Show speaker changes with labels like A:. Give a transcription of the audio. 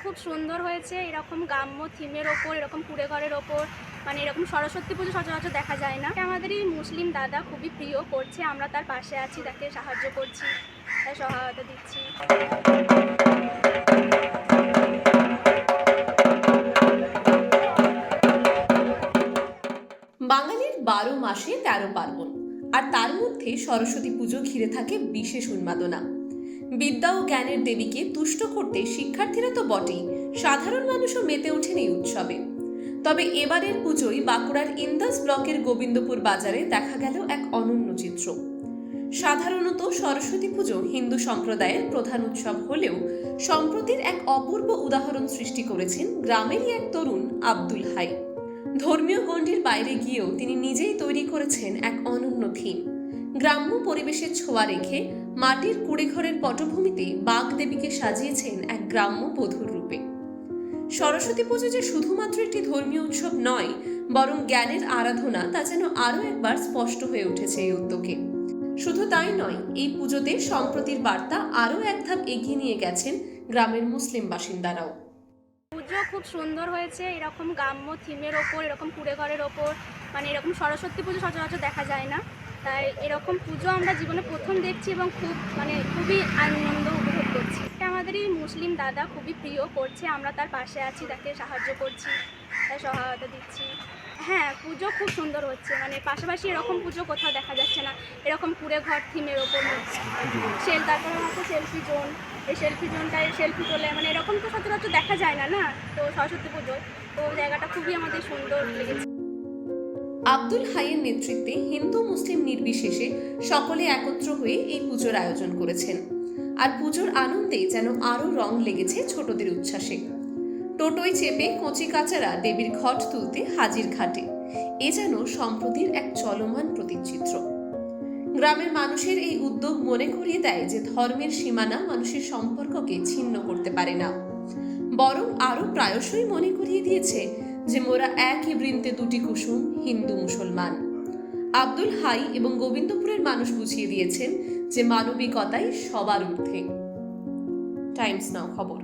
A: খুব সুন্দর হয়েছে। এরকম গ্রাম্য থিমের ওপর, এরকম কুঁড়ে ঘরের ওপর, মানে এরকম সরস্বতী পুজো সচরাচর দেখা যায় না। আমাদেরই মুসলিম দাদা খুবই প্রিয়, করছে, আমরা তার পাশে আছি, তাকে সাহায্য করছি, তার সহায়তা দিচ্ছি।
B: বাঙালির 12 মাসে 13 পার্বণ, আর তার মধ্যে সরস্বতী পুজো ঘিরে থাকে বিশেষ উন্মাদনা। বিদ্যা ও জ্ঞানের দেবীকে তুষ্ট করতে শিক্ষার্থীরা তো বটেই, সাধারণ মানুষও মেতে ওঠেন এই উৎসবে। তবে এবারের পুজোয় বাঁকুড়ার ইন্দাস ব্লকের গোবিন্দপুর বাজারে দেখা গেল এক অনন্য চিত্র। সাধারণত সরস্বতী পুজো হিন্দু সম্প্রদায়ের প্রধান উৎসব হলেও সম্প্রতির এক অপূর্ব উদাহরণ সৃষ্টি করেছেন গ্রামেরই এক তরুণ আব্দুল হাই। ধর্মীয় গণ্ডির বাইরে গিয়েও তিনি নিজেই তৈরি করেছেন এক অনন্য থিম। গ্রাম্য পরিবেশের ছোঁয়া রেখে মাটির কুড়েঘরের পটভূমিতে বাঘ দেবীকে সাজিয়েছেন এক গ্রাম্য বধূর রূপে। সরস্বতী পুজো যে শুধুমাত্র একটি ধর্মীয় উৎসব নয়, বরং জ্ঞানের আরাধনা, তা যেন আরও একবার স্পষ্ট হয়ে উঠেছে এই উদ্যোগে। শুধু তাই নয়, এই পুজোতে সম্প্রতির বার্তা আরও এক ধাপ এগিয়ে নিয়ে গেছেন গ্রামের মুসলিম বাসিন্দারাও।
A: পুজো খুব সুন্দর হয়েছে। এরকম গ্রাম্য থিমের ওপর, এরকম কুঁড়ে ঘরের ওপর, মানে এরকম সরস্বতী পুজো সচরাচর দেখা যায় না। তাই এরকম পুজো আমরা জীবনে প্রথম দেখছি এবং খুবই আনন্দ উপভোগ করছি। আমাদেরই মুসলিম দাদা খুবই প্রিয়, করছে, আমরা তার পাশে আছি, তাকে সাহায্য করছি, তার সহায়তা দিচ্ছি। হ্যাঁ, পুজো খুব সুন্দর হচ্ছে, মানে পাশাপাশি এরকম পুজো কোথাও দেখা যাচ্ছে না। এরকম কুঁড়ে ঘর থিমের ওপর তারপরে হচ্ছে সেলফি জোন, এই সেলফি জোনটায় সেলফি তোলে, মানে এরকম তো সচরাচর দেখা যায় না তো সরস্বতী পুজোয়। তো জায়গাটা খুবই আমাদের সুন্দর লেগেছে।
B: আব্দুল হাইয়ের নেতৃত্বে হিন্দু মুসলিম নির্বিশেষে সকলে একত্র হয়ে এই পুজোর আয়োজন করেছেন। আর পুজোর আনন্দে যেন আরও রং লেগেছে ছোটদের উচ্ছ্বাসে। টোটোয় চেপে কচি কাচারা দেবীর ঘট তুলতে হাজির ঘাটে। এ যেন সম্প্রতির এক চলমান প্রতীকচিত্র। গ্রামের মানুষের এই উদ্যোগ মনে করিয়ে দেয় যে ধর্মের সীমানা মানুষের সম্পর্ককে ছিন্ন করতে পারে না, বরং আরও প্রায়শই মনে করিয়ে দিয়েছে যে মোরা একই বৃন্তে দুটি কুসুম, হিন্দু মুসলমান। আব্দুল হাই এবং গোবিন্দপুরের মানুষ বুঝিয়ে দিয়েছেন যে মানবিকতাই সবার ঊর্ধ্বে। টাইমস নাও খবর।